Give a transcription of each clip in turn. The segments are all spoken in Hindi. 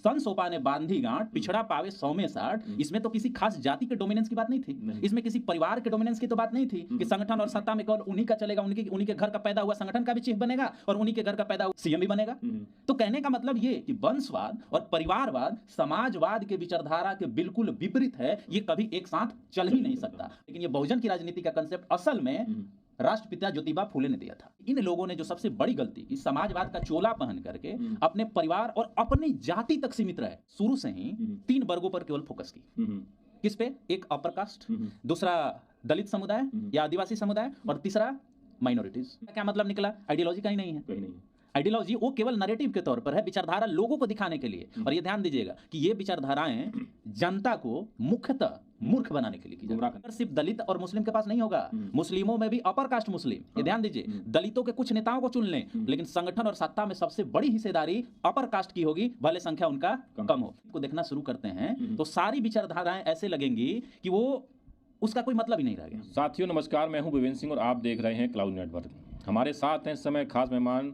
सन सोपाने बांधी गांठ पिछड़ा पावे 100 में 60, इसमें तो किसी खास जाति के डोमिनेंस की बात नहीं थी, इसमें किसी परिवार के डोमिनेंस की तो बात नहीं थी कि संगठन और सत्ता में केवल उन्हीं का चलेगा, उन्हीं के घर का पैदा हुआ संगठन का भी चीफ बनेगा और उन्हीं के घर का पैदा हुआ सीएम भी बनेगा। तो कहने का मतलब ये कि वंशवाद और परिवारवाद समाजवाद के विचारधारा के बिल्कुल विपरीत है, ये कभी एक साथ चल ही नहीं सकता। लेकिन ये बहुजन की राजनीति का कंसेप्ट असल में राष्ट्रपिता ज्योतिबा फूले ने दिया था। इन लोगों ने जो सबसे बड़ी गलती की, समाजवाद का चोला पहन करके अपने परिवार और अपनी जाति तक सीमित रहे, शुरू से ही 3 वर्गों पर केवल फोकस की। किस पे? एक अपर कास्ट, दूसरा दलित समुदाय या आदिवासी समुदाय, और तीसरा माइनॉरिटीज। क्या मतलब निकला? आइडियोलॉजी कहीं नहीं है। आइडियोलॉजी वो केवल नैरेटिव के तौर पर है, विचारधारा लोगों को दिखाने के लिए। और ये ध्यान दीजिएगा कि ये विचारधाराएं जनता को मुख्यतः मूर्ख बनाने के लिए की जाती है। सिर्फ दलित और मुस्लिम के पास नहीं होगा, मुस्लिमों में भी अपर कास्ट मुस्लिम। ये ध्यान दीजिए, दलितों के कुछ नेताओं को चुन लें, लेकिन संगठन और सत्ता में सबसे बड़ी हिस्सेदारी अपर कास्ट की होगी, भले संख्या उनका कम हो। को देखना शुरू करते हैं तो सारी विचारधाराएं ऐसे लगेंगी कि वो उसका कोई मतलब ही नहीं रह गया। साथियों नमस्कार, मैं हूं विवेन सिंह और आप देख रहे हैं क्लाउड नेटवर्क। हमारे साथ हैं इस समय खास मेहमान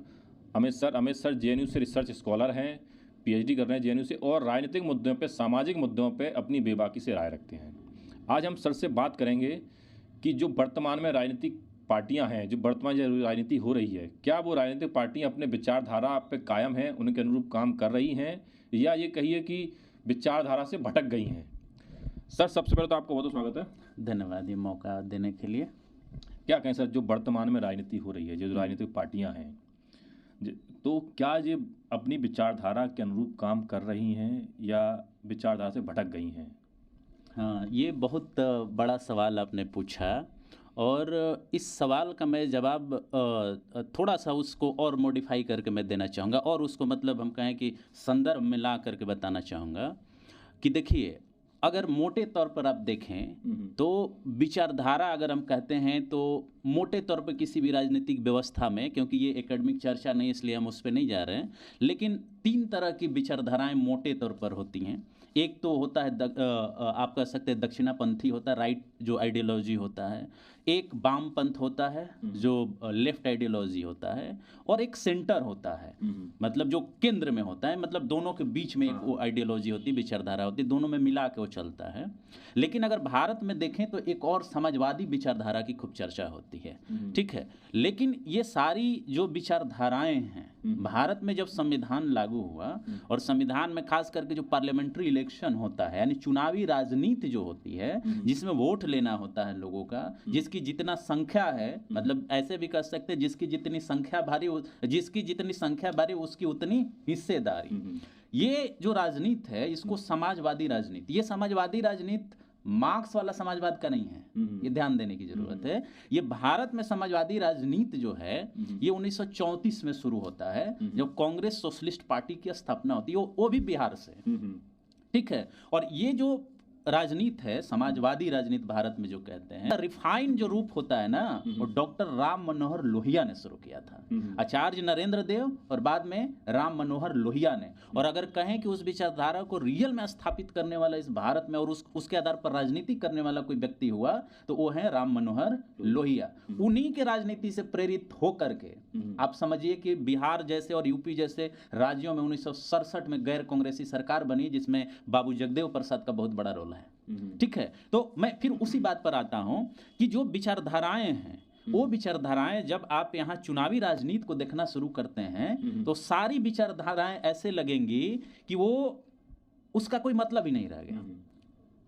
अमित सर जेएनयू से रिसर्च स्कॉलर हैं, पीएचडी कर रहे हैं जेएनयू से, और राजनीतिक मुद्दों पे, सामाजिक मुद्दों पे अपनी बेबाकी से राय रखते हैं। आज हम सर से बात करेंगे कि जो वर्तमान में राजनीतिक पार्टियां हैं, जो वर्तमान जो राजनीति हो रही है, क्या वो राजनीतिक पार्टियां अपने विचारधारा पे कायम हैं, उनके अनुरूप काम कर रही हैं, या ये कहिए कि विचारधारा से भटक गई हैं। सर सबसे पहले तो आपको बहुत स्वागत है। धन्यवाद ये मौका देने के लिए। क्या कहें सर, जो वर्तमान में राजनीति हो रही है, जो राजनीतिक पार्टियां हैं, तो क्या ये अपनी विचारधारा के अनुरूप काम कर रही हैं या विचारधारा से भटक गई हैं? हाँ, ये बहुत बड़ा सवाल आपने पूछा, और इस सवाल का मैं जवाब थोड़ा सा उसको और मॉडिफाई करके मैं देना चाहूँगा, और उसको मतलब हम कहें कि संदर्भ में ला करके बताना चाहूँगा कि देखिए, अगर मोटे तौर पर आप देखें तो विचारधारा अगर हम कहते हैं तो मोटे तौर पर किसी भी राजनीतिक व्यवस्था में, क्योंकि ये एकेडमिक चर्चा नहीं इसलिए हम उस पर नहीं जा रहे हैं, लेकिन 3 तरह की विचारधाराएं मोटे तौर पर होती हैं। एक तो होता है आप कह सकते हैं दक्षिणापंथी होता है, राइट जो आइडियोलॉजी होता है, एक वामपंथ होता है जो लेफ्ट आइडियोलॉजी होता है, और एक सेंटर होता है मतलब जो केंद्र में होता है, मतलब दोनों के बीच में एक वो आइडियोलॉजी होती है, विचारधारा होती है, दोनों में मिला के वो चलता है। लेकिन अगर भारत में देखें तो एक और समाजवादी विचारधारा की खूब चर्चा होती है, ठीक है। लेकिन ये सारी जो विचारधाराएं हैं, भारत में जब संविधान लागू हुआ और संविधान में खास करके जो पार्लियामेंट्री इलेक्शन होता है, यानी चुनावी राजनीति जो होती है, जिसमें वोट लेना होता है लोगों का, जिसकी जितना संख्या है, मतलब ऐसे भी कह सकते हैं जिसकी जितनी संख्या भारी उसकी उतनी हिस्सेदारी। ये जो राजनीति है इसको समाजवादी राजनीति, ये समाजवादी राजनीति मार्क्स वाला समाजवाद का नहीं है, ये ध्यान देने की जरूरत है। ये भारत में समाजवादी राजनीति जो है ये 1934 में शुरू होता है, जब कांग्रेस सोशलिस्ट पार्टी की स्थापना होती है, वो भी बिहार से, ठीक है। और ये जो राजनीति है, समाजवादी राजनीति भारत में जो कहते हैं, रिफाइन जो रूप होता है ना, वो डॉक्टर राम मनोहर लोहिया ने शुरू किया था, आचार्य नरेंद्र देव और बाद में राम मनोहर लोहिया ने। और अगर कहें कि उस विचारधारा को रियल में स्थापित करने वाला इस भारत में और उसके आधार पर राजनीति करने वाला कोई व्यक्ति हुआ तो वो है राम मनोहर लोहिया। उन्हीं के राजनीति से प्रेरित होकर के आप समझिए कि बिहार जैसे और यूपी जैसे राज्यों में 1967 में गैर कांग्रेसी सरकार बनी, जिसमें बाबू जगदेव प्रसाद का बहुत बड़ा रोल है, ठीक है। तो मैं फिर उसी बात पर आता हूं कि जो विचारधाराएं हैं, वो विचारधाराएं जब आप यहां चुनावी राजनीति को देखना शुरू करते हैं तो सारी विचारधाराएं ऐसे लगेंगी कि वो उसका कोई मतलब ही नहीं रह गया,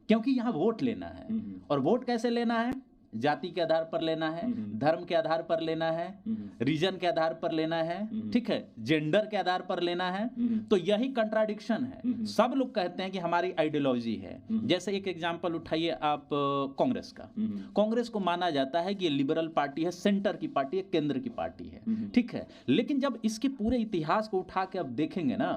क्योंकि यहां वोट लेना है। और वोट कैसे लेना है? जाति के आधार पर लेना है, धर्म के आधार पर लेना है, रीजन के आधार पर लेना है, ठीक है, जेंडर के आधार पर लेना है। तो यही कंट्राडिक्शन है। सब लोग कहते हैं कि हमारी आइडियोलॉजी है। जैसे एक एग्जांपल उठाइए आप कांग्रेस का। कांग्रेस को माना जाता है कि ये लिबरल पार्टी है, सेंटर की पार्टी है, केंद्र की पार्टी है, ठीक है। लेकिन जब इसके पूरे इतिहास को उठा के आप देखेंगे ना,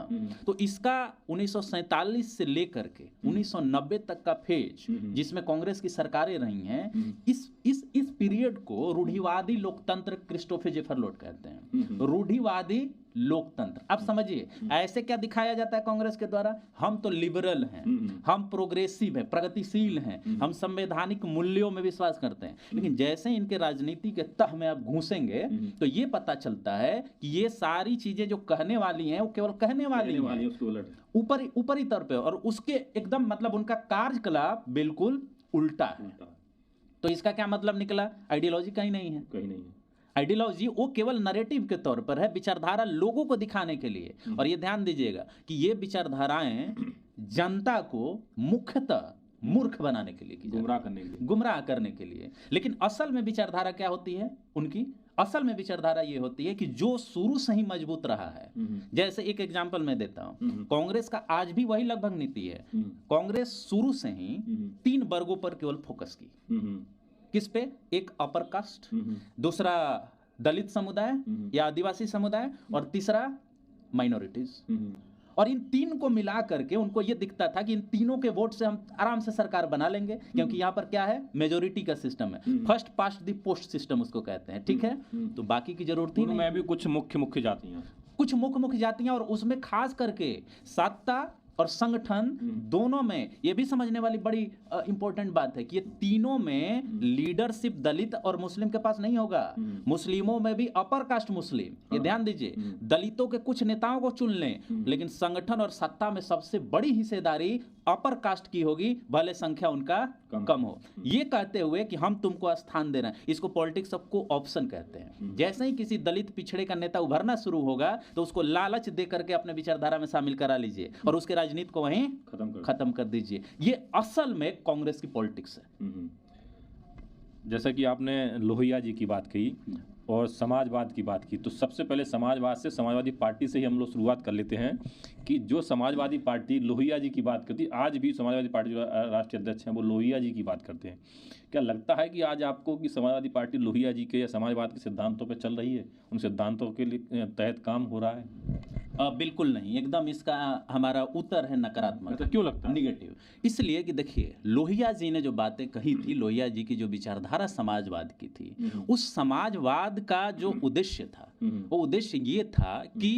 तो इसका 1947 से लेकर के 1990 तक का फेज जिसमें कांग्रेस की सरकारें रही हैं, इस इस पीरियड को रूढ़िवादी लोकतंत्र क्रिस्टोफर जेफरलोट कहते हैं। रूढ़िवादी लोकतंत्र। अब समझिए ऐसे क्या दिखाया जाता है कांग्रेस के द्वारा, हम तो लिबरल हैं, हम प्रोग्रेसिव हैं, प्रगतिशील हैं, हम संवैधानिक मूल्यों में विश्वास करते हैं। लेकिन जैसे इनके राजनीति के तह में आप घुसेंगे तो ये पता चलता है कि ये सारी चीजें जो कहने वाली हैं वो केवल कहने वाली हैं, उसके उलट ऊपरी तौर पे, और उसके एकदम मतलब उनका कार्यकलाप बिल्कुल उल्टा है। तो इसका क्या मतलब निकला? आइडियोलॉजी कहीं नहीं है, कहीं नहीं है। आइडियोलॉजी वो केवल नरेटिव के तौर पर है, विचारधारा लोगों को दिखाने के लिए। और ये ध्यान दीजिएगा कि ये विचारधाराएं जनता को मुख्यतः मूर्ख बनाने के लिए, गुमराह करने के लिए। लेकिन असल में विचारधारा क्या होती है उनकी? असल में विचारधारा ये होती है कि जो शुरू से ही मजबूत रहा है। जैसे एक एग्जांपल मैं देता हूं, कांग्रेस का आज भी वही लगभग नीति है। कांग्रेस शुरू से ही 3 वर्गों पर केवल फोकस की। किस पे? एक अपर कास्ट, दूसरा दलित समुदाय या आदिवासी समुदाय, और तीसरा माइनॉरिटीज। और इन 3 को मिला करके उनको ये दिखता था कि इन तीनों के वोट से हम आराम से सरकार बना लेंगे, क्योंकि यहाँ पर क्या है? मेजोरिटी का सिस्टम है, first past the post system उसको कहते हैं। ठीक है, तो बाकी की जरूरत ही नहीं। मैं भी कुछ मुख्य जातियां, कुछ मुख्य जातियां, और उसमें खास करके सत्ता और संगठन दोनों में ये भी समझने वाली बड़ी इंपॉर्टेंट बात है कि ये तीनों में लीडरशिप दलित और मुस्लिम के पास नहीं होगा। मुस्लिमों में भी अपर कास्ट मुस्लिम, ये ध्यान दीजिए, दलितों के कुछ नेताओं को चुन लें, लेकिन संगठन और सत्ता में सबसे बड़ी हिस्सेदारी अपर कास्ट की होगी, भले संख्या उनका कम हो। ये कहते हुए कि हम तुमको स्थान दे रहे हैं, इसको पॉलिटिक्स ऑफ कोऑप्शन कहते हैं। जैसे ही किसी दलित पिछड़े का नेता उभरना शुरू होगा तो उसको लालच दे करके अपने विचारधारा में शामिल करा लीजिए और उसके राजनीति को वहीं खत्म कर दीजिए। ये असल में कांग्रेस की पॉलिटिक्स है। जैसा कि आपने लोहिया जी की बात कही और समाजवाद की बात की, तो सबसे पहले समाजवाद से, समाजवादी पार्टी से ही हम लोग शुरुआत कर लेते हैं कि जो समाजवादी पार्टी लोहिया जी की बात करती, आज भी समाजवादी पार्टी जो राष्ट्रीय अध्यक्ष हैं वो लोहिया जी की बात करते हैं। क्या लगता है कि आज आपको कि समाजवादी पार्टी लोहिया जी के या समाजवाद के सिद्धांतों पर चल रही है, उन सिद्धांतों के लिए तहत काम हो रहा है? बिल्कुल नहीं, एकदम इसका हमारा उत्तर है नकारात्मक। तो क्यों लगता है निगेटिव? इसलिए कि देखिए, लोहिया जी ने जो बातें कही थी, लोहिया जी की जो विचारधारा समाजवाद की थी, उस समाजवाद का जो उद्देश्य था वो उद्देश्य ये था कि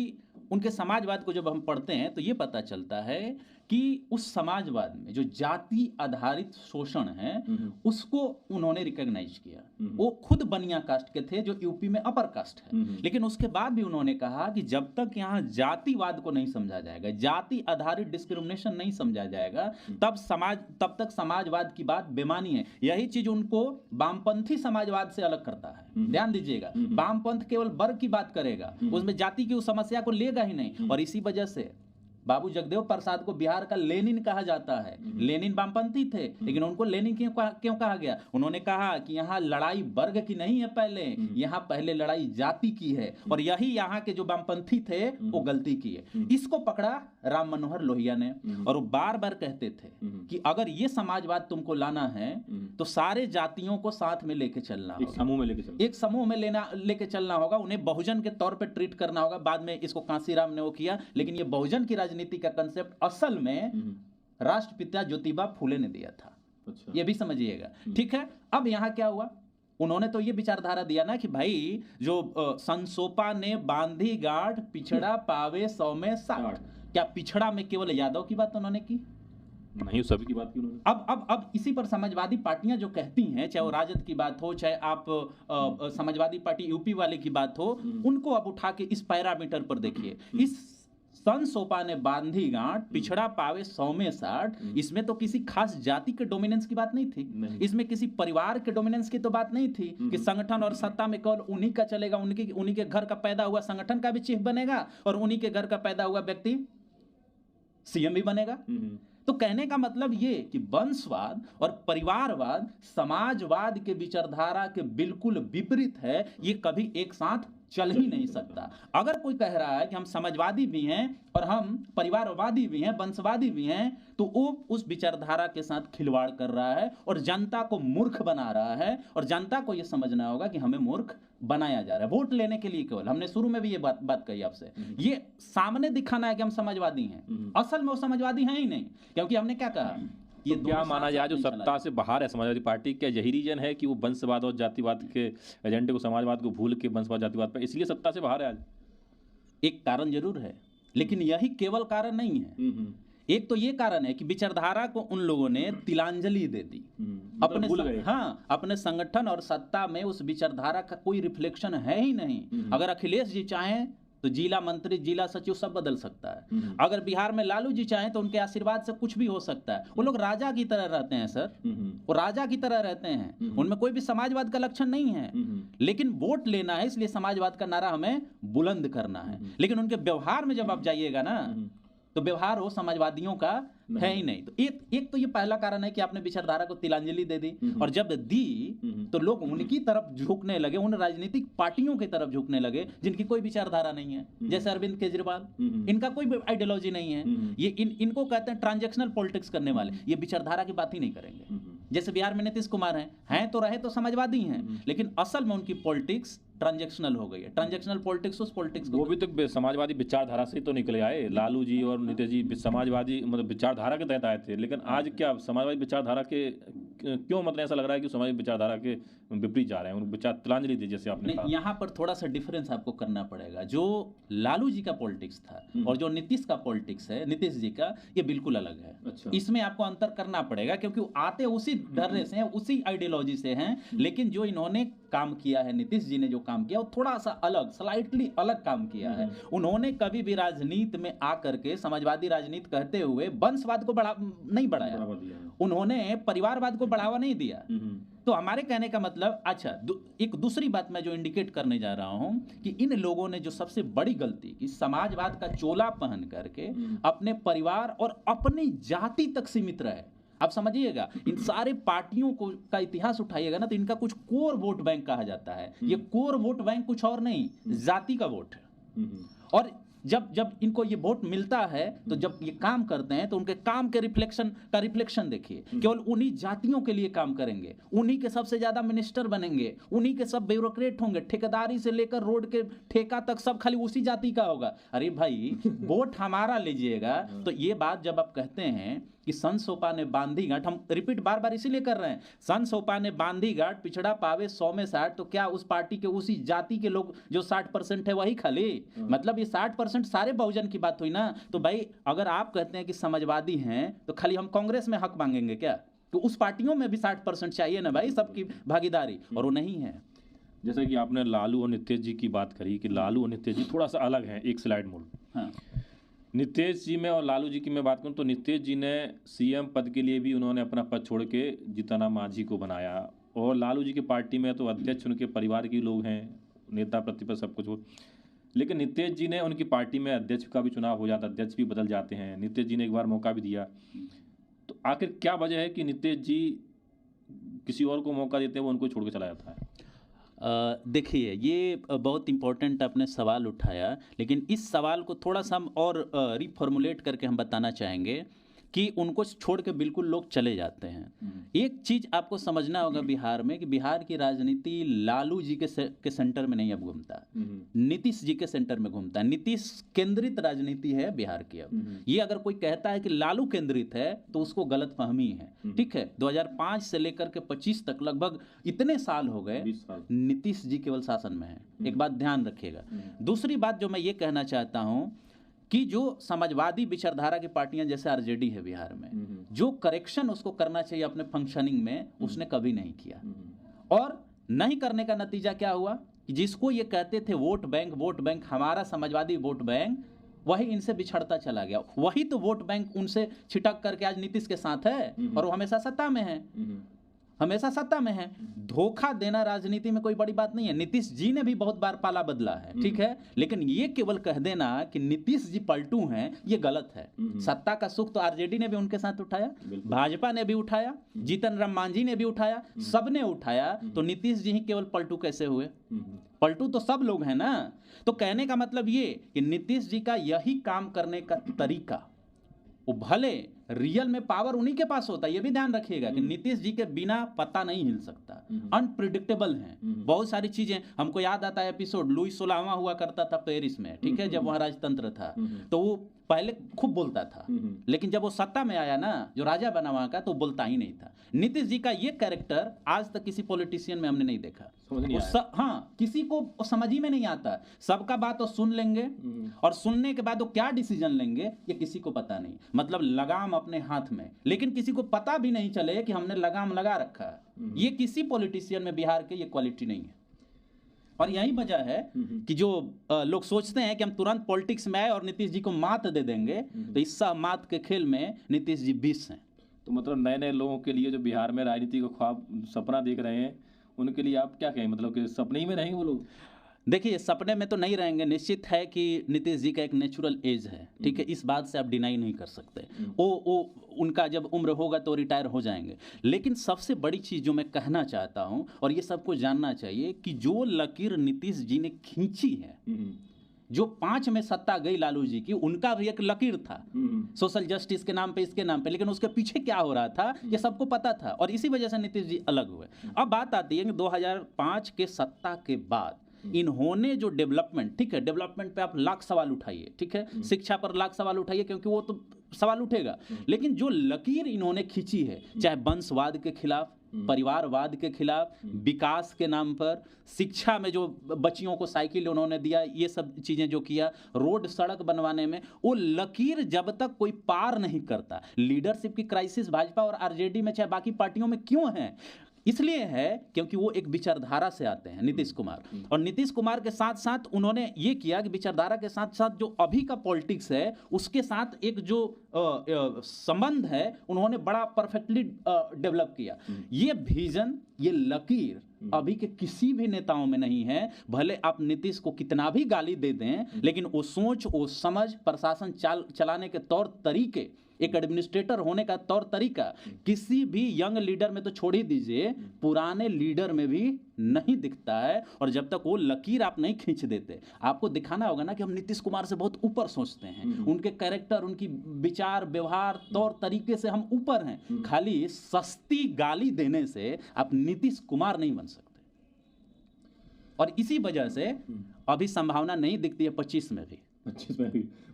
उनके समाजवाद को जब हम पढ़ते हैं तो ये पता चलता है कि उस समाजवाद में जो जाति आधारित शोषण है उसको उन्होंने रिकॉग्नाइज किया। वो खुद बनिया कास्ट के थे जो यूपी में अपर कास्ट है, लेकिन उसके बाद भी उन्होंने कहा कि जब तक यहाँ जातिवाद को नहीं समझा जाएगा, जाति आधारित डिस्क्रिमिनेशन नहीं समझा जाएगा, तब तक समाजवाद की बात बेमानी है। यही चीज उनको वामपंथी समाजवाद से अलग करता है। ध्यान दीजिएगा, वामपंथ केवल वर्ग की बात करेगा, उसमें जाति की उस समस्या को लेगा ही नहीं। और इसी वजह से बाबू जगदेव प्रसाद को बिहार का लेनिन कहा जाता है। लेनिन वामपंथी थे, लेकिन उनको लेनिन क्यों कहा गया? उन्होंने कहा कि यहाँ लड़ाई वर्ग की नहीं है, यहाँ पहले लड़ाई जाति की है, और यही यहाँ के जो वामपंथी थे वो गलती की है। इसको पकड़ा राम मनोहर लोहिया ने, और वो बार बार कहते थे कि अगर ये समाजवाद तुमको लाना है तो सारे जातियों को साथ में लेके चलना होगा, एक समूह में लेके चलना होगा, उन्हें बहुजन के तौर पर ट्रीट करना होगा। बाद में इसको कांसीराम ने वो किया, लेकिन ये बहुजन की नीति का कंसेप्ट असल में राष्ट्रपिता ज्योतिबा फूले ने दिया था। अच्छा। ये भी समझिएगा। ठीक है, अब यहां क्या हुआ? उन्होंने तो ये विचारधारा दिया ना कि भाई जो संसोपा ने बांधी गांठ पिछड़ा पावे 100 में 60। क्या पिछड़ा में केवल यादव की बात उन्होंने की? नहीं, सभी की बात की उन्होंने। अब इसी पर समाजवादी पार्टियां जो कहती हैं, चाहे वो राजद की बात हो, चाहे आप समाजवादी पार्टी यूपी वाले की बात हो, उनको अब उठा के इस पैरामीटर पर देखिए। इस संसोपा ने बांधी गांठ पिछड़ा पावे 100 में 60, इसमें तो किसी खास जाति के डोमिनेंस की बात नहीं थी, इसमें किसी परिवार के डोमिनेंस की तो बात नहीं थी कि संगठन और सत्ता में केवल उन्हीं का चलेगा, उन्हीं के घर का पैदा हुआ संगठन का भी चीफ बनेगा और उन्हीं के घर का पैदा हुआ व्यक्ति सीएम भी बनेगा। तो कहने का मतलब ये कि वंशवाद और परिवारवाद समाजवाद के विचारधारा के बिल्कुल विपरीत है, ये कभी एक साथ चल ही नहीं सकता। अगर कोई कह रहा है कि हम समाजवादी भी हैं और हम परिवारवादी भी हैं, वंशवादी भी हैं, तो वो उस विचारधारा के साथ खिलवाड़ कर रहा है और जनता को मूर्ख बना रहा है। और जनता को यह समझना होगा कि हमें मूर्ख बनाया जा रहा है वोट लेने के लिए। केवल हमने शुरू में भी ये बात कही आपसे, ये सामने दिखाना है कि हम समाजवादी हैं, असल में वो समाजवादी हैं ही नहीं। क्योंकि हमने क्या कहा, ये तो दोनों क्या साथ माना साथ जाए जो नहीं चला सत्ता से बाहर है समाजवादी पार्टी, क्या यही रीजन है कि वो वंशवाद और जातिवाद के एजेंडे को, समाजवाद को भूल के वंशवाद जातिवाद पर इसलिए सत्ता से बाहर है आज? एक कारण जरूर है, लेकिन यही केवल कारण नहीं है। एक तो ये कारण है कि विचारधारा को उन लोगों ने तिलांजलि दे दी, अपने भूल गए। हाँ, अपने संगठन और सत्ता में उस विचारधारा का कोई रिफ्लेक्शन है ही नहीं। अगर अखिलेश जी चाहें तो जिला मंत्री, जिला सचिव सब बदल सकता है। अगर बिहार में लालू जी चाहें तो उनके आशीर्वाद से कुछ भी हो सकता है। वो लोग राजा की तरह रहते हैं सर, वो राजा की तरह रहते हैं, उनमें कोई भी समाजवाद का लक्षण नहीं है। लेकिन वोट लेना है, इसलिए समाजवाद का नारा हमें बुलंद करना है। लेकिन उनके व्यवहार में जब आप जाइएगा ना, तो व्यवहार वो समाजवादियों का है ही नहीं। तो एक तो ये पहला कारण है कि आपने विचारधारा को तिलांजलि दे दी, और जब दी तो लोग उनकी तरफ झुकने लगे, उन राजनीतिक पार्टियों की तरफ झुकने लगे जिनकी कोई विचारधारा नहीं है। जैसे अरविंद केजरीवाल, इनका कोई आइडियोलॉजी नहीं है। ये इनको कहते हैं ट्रांजैक्शनल पॉलिटिक्स करने वाले, ये विचारधारा की बात ही नहीं करेंगे। जैसे बिहार में नीतीश कुमार हैं तो रहे तो समाजवादी हैं, लेकिन असल में उनकी पॉलिटिक्स ट्रांजैक्शनल हो गई है। ट्रांजैक्शनल पॉलिटिक्स उस पॉलिटिक्स वो भी तो समाजवादी विचारधारा से तो निकले आए, लालू जी और नीतीश जी समाजवादी मतलब विचारधारा के तहत आए थे। लेकिन आज क्या समाजवादी विचारधारा के क्यों, मतलब ऐसा लग रहा है कि समाजवादी विचारधारा के विपरीत जा रहे हैं, उन विचार तिलांजलि दी जैसे आपने कहा। यहाँ पर थोड़ा सा डिफरेंस आपको करना पड़ेगा। जो लालू जी का पॉलिटिक्स था और जो नीतीश का पॉलिटिक्स है, नीतीश जी का, ये बिल्कुल अलग है। अच्छा। इसमें आपको अंतर करना पड़ेगा, क्योंकि वो आते उसी ढर्रे से हैं, उसी आइडियोलॉजी से हैं, लेकिन जो इन्होंने काम किया है, नीतीश जी ने जो काम किया वो थोड़ा सा अलग, स्लाइटली अलग काम किया है। उन्होंने कभी भी राजनीति में आकर के समाजवादी राजनीति कहते हुए वंशवाद को नहीं बढ़ाया, उन्होंने परिवारवाद को बढ़ावा नहीं दिया। तो हमारे कहने का मतलब, अच्छा, एक दूसरी बात मैं जो इंडिकेट करने जा रहा हूं कि इन लोगों ने जो सबसे बड़ी गलती की, समाजवाद का चोला पहन करके अपने परिवार और अपनी जाति तक सीमित रहे। आप समझिएगा, इन सारे पार्टियों को का इतिहास उठाइएगा ना, तो इनका कुछ कोर वोट बैंक कहा जाता है। ये कोर वोट बैंक कुछ और नहीं, जाति का वोट है। और जब इनको ये वोट मिलता है, तो जब ये काम करते हैं तो उनके काम के रिफ्लेक्शन देखिए, केवल उन्हीं जातियों के लिए काम करेंगे, उन्हीं के सबसे ज्यादा मिनिस्टर बनेंगे, उन्हीं के सब ब्यूरोक्रेट होंगे, ठेकेदारी से लेकर रोड के ठेका तक सब खाली उसी जाति का होगा। अरे भाई, वोट हमारा लीजिएगा। तो ये बात जब आप कहते हैं कि सन सोपा ने बांधी गांठ, हम रिपीट बार बार इसीलिए कर रहे हैं, सन सोपा ने बांधी गांठ, पिछड़ा पावे 100 में 60, तो क्या उस पार्टी के उसी जाति के लोग जो 60% है वही खाली? मतलब ये 60% सारे बहुजन की बात हुई ना। तो भाई, अगर आप कहते हैं कि समाजवादी हैं, तो खाली हम कांग्रेस में हक मांगेंगे क्या? तो उस पार्टियों में भी 60% चाहिए ना भाई, सबकी भागीदारी, और वो नहीं है। जैसे कि आपने लालू और नीतीश जी की बात करी कि लालू और नीतीश जी थोड़ा सा अलग हैं, एक स्लाइड मोड। हाँ, नीतीश जी में और लालू जी की मैं बात करूं तो नीतीश जी ने सीएम पद के लिए भी उन्होंने अपना पद छोड़ के जीतन मांझी को बनाया, और लालू जी की पार्टी में तो अध्यक्ष उनके परिवार के लोग हैं, नेता प्रतिपक्ष सब कुछ हो। लेकिन नीतीश जी ने, उनकी पार्टी में अध्यक्ष का भी चुनाव हो जाता, अध्यक्ष भी बदल जाते हैं, नीतीश जी ने एक बार मौका भी दिया। तो आखिर क्या वजह है कि नीतीश जी किसी और को मौका देते हैं, वो उनको छोड़ के चला जाता है? देखिए, ये बहुत इम्पोर्टेंट आपने सवाल उठाया, लेकिन इस सवाल को थोड़ा सा हम और रिफॉर्मुलेट करके हम बताना चाहेंगे कि उनको छोड़ के बिल्कुल लोग चले जाते हैं। एक चीज़ आपको समझना होगा बिहार में, कि बिहार की राजनीति लालू जी के सेंटर में नहीं अब घूमता, नीतीश जी के सेंटर में घूमता है। नीतीश केंद्रित राजनीति है बिहार की अब। ये अगर कोई कहता है कि लालू केंद्रित है तो उसको गलतफहमी है। ठीक है, 2005 से लेकर के 25 तक लगभग इतने साल हो गए, नीतीश जी केवल शासन में है। एक बात ध्यान रखिएगा। दूसरी बात जो मैं ये कहना चाहता हूँ कि जो समाजवादी विचारधारा की पार्टियां जैसे आरजेडी है बिहार में, जो करेक्शन उसको करना चाहिए अपने फंक्शनिंग में, उसने कभी नहीं किया। और नहीं करने का नतीजा क्या हुआ कि जिसको ये कहते थे वोट बैंक, हमारा समाजवादी वोट बैंक, वही इनसे बिछड़ता चला गया। वही तो वोट बैंक उनसे छिटक करके आज नीतीश के साथ है, और वो हमेशा सत्ता में है, हमेशा सत्ता में है। धोखा देना राजनीति में कोई बड़ी बात नहीं है। नीतीश जी ने भी बहुत बार पाला बदला है, ठीक है, लेकिन ये केवल कह देना कि नीतीश जी पलटू हैं, ये गलत है। सत्ता का सुख तो आरजेडी ने भी उनके साथ उठाया, भाजपा ने भी उठाया, जीतन राम मांझी ने भी उठाया, सबने उठाया। तो नीतीश जी ही केवल पलटू कैसे हुए? पलटू तो सब लोग हैं ना। तो कहने का मतलब ये कि नीतीश जी का यही काम करने का तरीका, वो भले रियल में पावर उन्हीं के पास होता है। ये भी ध्यान रखिएगा कि नीतीश जी के बिना पता नहीं हिल सकता, अनप्रिडिक्टेबल हैं बहुत सारी चीजें। हमको याद आता है एपिसोड लुई 16वां हुआ करता था पेरिस में, ठीक है, जब वहां राजतंत्र था, तो वो पहले खूब बोलता था, लेकिन जब वो सत्ता में आया ना, जो राजा बना वहां का, तो बोलता ही नहीं था। नीतीश जी का ये कैरेक्टर आज तक किसी पॉलिटिशियन में हमने नहीं देखा। हाँ, किसी को समझ ही में नहीं आता। सबका बात वो सुन लेंगे और सुनने के बाद वो क्या डिसीजन लेंगे ये किसी को पता नहीं। मतलब लगाम अपने हाथ में, लेकिन किसी को पता भी नहीं चले कि हमने लगाम लगा रखा है। ये किसी पॉलिटिशियन में बिहार के ये क्वालिटी नहीं है। और यही वजह है कि जो लोग सोचते हैं कि हम तुरंत पॉलिटिक्स में आए और नीतीश जी को मात दे देंगे, तो इस मात के खेल में नीतीश जी 20 हैं। तो मतलब नए नए लोगों के लिए जो बिहार में राजनीति को ख्वाब सपना देख रहे हैं, उनके लिए आप क्या कहें? मतलब कि सपने ही में रहेंगे वो लोग? देखिए, सपने में तो नहीं रहेंगे। निश्चित है कि नीतीश जी का एक नेचुरल एज है, ठीक है, इस बात से आप डिनाई नहीं कर सकते। वो उनका जब उम्र होगा तो रिटायर हो जाएंगे। लेकिन सबसे बड़ी चीज़ जो मैं कहना चाहता हूं, और ये सबको जानना चाहिए, कि जो लकीर नीतीश जी ने खींची है, जो 5 में सत्ता गई लालू जी की, उनका भी एक लकीर था सोशल जस्टिस के नाम पे, इसके नाम पे, लेकिन उसके पीछे क्या हो रहा था ये सबको पता था, और इसी वजह से नीतीश जी अलग हुए। अब बात आती है कि 2005 के सत्ता के बाद इन्होंने जो डेवलपमेंट, ठीक है, डेवलपमेंट पे आप लाख सवाल उठाइए, ठीक है, शिक्षा पर लाख सवाल उठाइए, क्योंकि वो तो सवाल उठेगा, लेकिन जो लकीर इन्होंने खींची है, चाहे वंशवाद के खिलाफ, परिवारवाद के खिलाफ, विकास के नाम पर, शिक्षा में जो बच्चियों को साइकिल उन्होंने दिया, ये सब चीजें जो किया, रोड सड़क बनवाने में, वो लकीर जब तक कोई पार नहीं करता। लीडरशिप की क्राइसिस भाजपा और आरजेडी में, चाहे बाकी पार्टियों में क्यों है? इसलिए है क्योंकि वो एक विचारधारा से आते हैं, नीतीश कुमार। और नीतीश कुमार के साथ साथ उन्होंने ये किया कि विचारधारा के साथ साथ जो अभी का पॉलिटिक्स है उसके साथ एक जो संबंध है उन्होंने बड़ा परफेक्टली डेवलप किया। ये विजन, ये लकीर अभी के किसी भी नेताओं में नहीं है। भले आप नीतीश को कितना भी गाली दे दें, लेकिन वो सोच, वो समझ, प्रशासन चलाने के तौर तरीके, एक एडमिनिस्ट्रेटर होने का तौर तरीका किसी भी यंग लीडर में तो छोड़ ही दीजिए, पुराने लीडर में भी नहीं दिखता है। और जब तक वो लकीर आप नहीं खींच देते, आपको दिखाना होगा ना कि हम नीतीश कुमार से बहुत ऊपर सोचते हैं, उनके कैरेक्टर, उनकी विचार, व्यवहार, तौर तरीके से हम ऊपर हैं। खाली सस्ती गाली देने से आप नीतीश कुमार नहीं बन सकते। और इसी वजह से अभी संभावना नहीं दिखती है 25 में भी।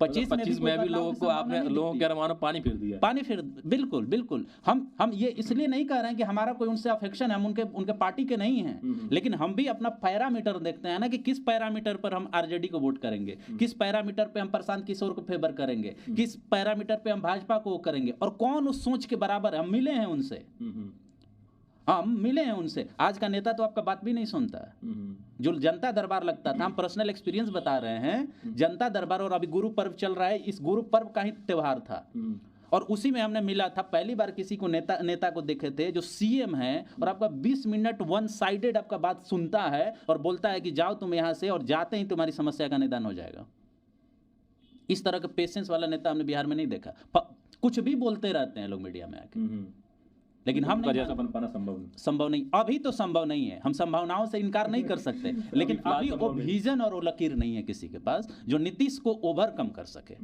25 में भी लोगों को आपने, लोगों के अरमानों पानी फिर दिया, पानी फिर। बिल्कुल बिल्कुल। हम ये इसलिए नहीं कह रहे हैं कि हमारा कोई उनसे अफेक्शन है, हम उनके पार्टी के नहीं हैं, लेकिन हम भी अपना पैरामीटर देखते हैं ना, कि किस पैरामीटर पर हम आरजेडी को वोट करेंगे, किस पैरामीटर पे हम प्रशांत किशोर को फेवर करेंगे, किस पैरामीटर पे हम भाजपा को करेंगे, और कौन उस सोच के बराबर है। हम मिले हैं उनसे, हम मिले हैं उनसे। आज का नेता तो आपका बात भी नहीं सुनता। जो जनता दरबार लगता था, हम पर्सनल एक्सपीरियंस बता रहे हैं, जनता दरबार, और अभी गुरु पर्व चल रहा है, इस गुरु पर्व का ही त्योहार था, और उसी में हमने मिला था। पहली बार किसी को नेता को देखे थे जो सीएम है और आपका 20 मिनट वन साइडेड आपका बात सुनता है और बोलता है कि जाओ तुम यहां से, और जाते ही तुम्हारी समस्या का निदान हो जाएगा। इस तरह का पेशेंस वाला नेता हमने बिहार में नहीं देखा। कुछ भी बोलते रहते हैं लोग मीडिया में आके, लेकिन हम नहीं, जैसा बन पाना संभव नहीं। अभी तो संभव नहीं है, हम संभावनाओं से इनकार नहीं कर सकते, लेकिन अभी वो विजन और वो लकीर नहीं है किसी के पास जो नीतीश को ओवरकम कर सके।